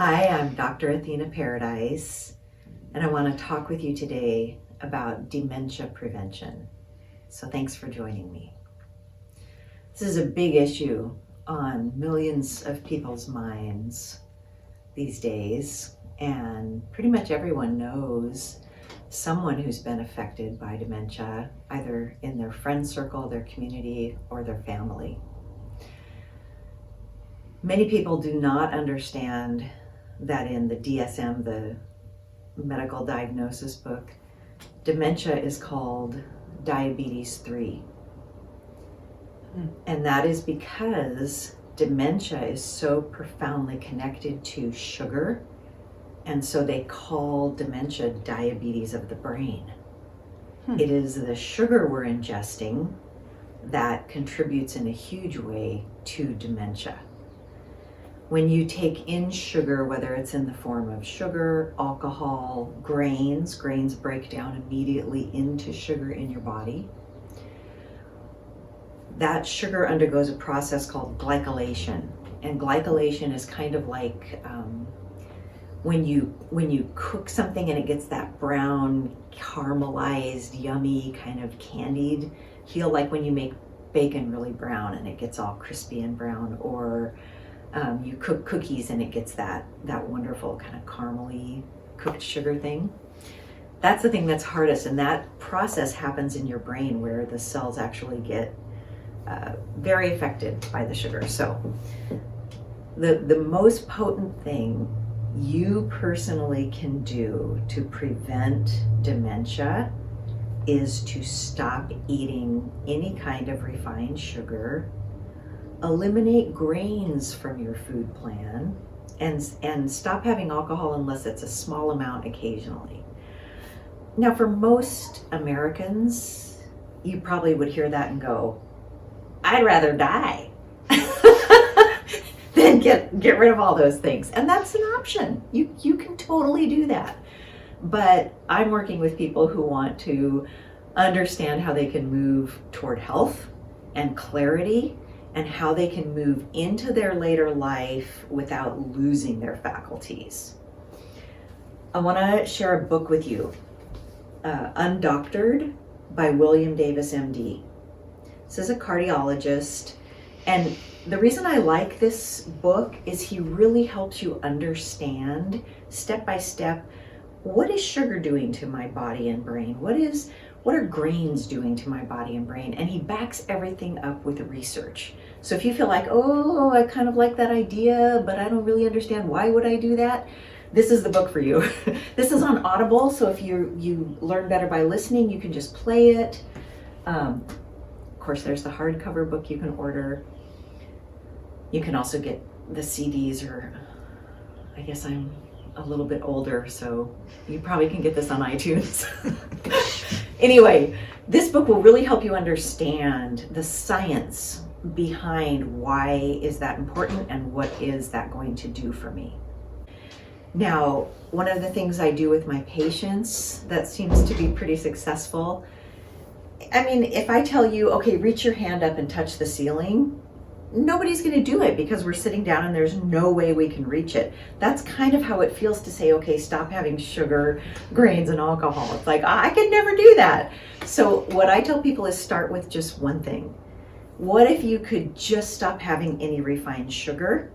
Hi, I'm Dr. Athena Paradise, and I want to talk with you today about dementia prevention. So thanks for joining me. This is a big issue on millions of people's minds these days, and pretty much everyone knows someone who's been affected by dementia, either in their friend circle, their community, or their family. Many people do not understand that in the DSM, the medical diagnosis book, dementia is called diabetes 3. And that is because dementia is so profoundly connected to sugar, and so they call dementia diabetes of the brain. It is the sugar we're ingesting that contributes in a huge way to dementia. When you take in sugar, whether it's in the form of sugar, alcohol, grains break down immediately into sugar in your body. That sugar undergoes a process called glycylation. And glycylation is kind of like when you cook something and it gets that brown, caramelized, yummy, kind of candied feel, like when you make bacon really brown and it gets all crispy and brown, or you cook cookies and it gets that wonderful kind of caramely cooked sugar thing. That's the thing that's hardest, and that process happens in your brain where the cells actually get very affected by the sugar. So the most potent thing you personally can do to prevent dementia is to stop eating any kind of refined sugar, eliminate grains from your food plan, and stop having alcohol unless it's a small amount occasionally. Now, for most Americans, you probably would hear that and go, I'd rather die than get rid of all those things. And that's an option. You can totally do that. But I'm working with people who want to understand how they can move toward health and clarity, and how they can move into their later life without losing their faculties. I want to share a book with you, Undoctored by William Davis, MD. This is a cardiologist, and the reason I like this book is he really helps you understand step by step, what is sugar doing to my body and brain? What are grains doing to my body and brain? And he backs everything up with research. So if you feel like, oh, I kind of like that idea, but I don't really understand why would I do that, this is the book for you. This is on Audible, so if you learn better by listening, you can just play it. Of course, there's the hardcover book you can order. You can also get the CDs, or I guess I'm a little bit older, so you probably can get this on iTunes. Anyway, this book will really help you understand the science behind why is that important and what is that going to do for me. Now, one of the things I do with my patients that seems to be pretty successful, I mean, if I tell you, okay, reach your hand up and touch the ceiling, nobody's going to do it because we're sitting down and there's no way we can reach it. That's kind of how it feels to say, okay, stop having sugar, grains, and alcohol. It's like, I could never do that. So what I tell people is start with just one thing. What if you could just stop having any refined sugar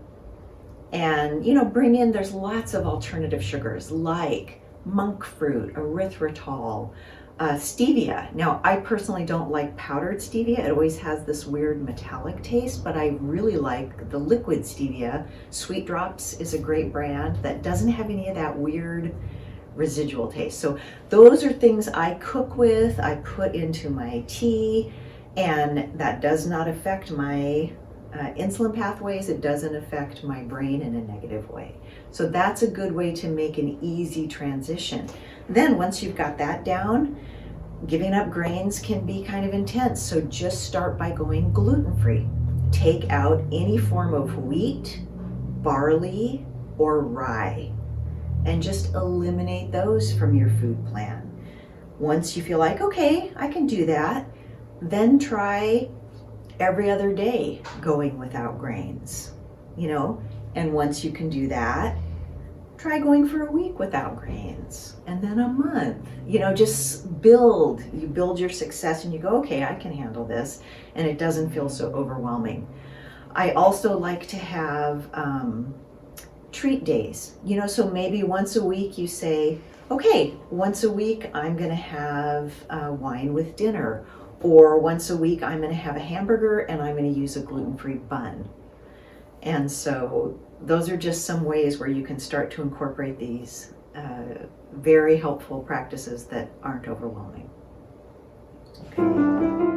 and, bring in, there's lots of alternative sugars like monk fruit, erythritol, stevia. Now, I personally don't like powdered stevia. It always has this weird metallic taste, but I really like the liquid stevia. Sweet Drops is a great brand that doesn't have any of that weird residual taste. So those are things I cook with, I put into my tea, and that does not affect my insulin pathways. It doesn't affect my brain in a negative way. So that's a good way to make an easy transition. Then once you've got that down, giving up grains can be kind of intense. So just start by going gluten-free. Take out any form of wheat, barley, or rye, and just eliminate those from your food plan. Once you feel like, okay, I can do that, then try every other day going without grains, and once you can do that, try going for a week without grains, and then a month. You know, just you build your success, and you go, okay, I can handle this, and it doesn't feel so overwhelming. I also like to have treat days, you know, so maybe once a week you say, okay, once a week I'm going to have wine with dinner, or once a week I'm going to have a hamburger and I'm going to use a gluten-free bun. And so those are just some ways where you can start to incorporate these very helpful practices that aren't overwhelming. Okay.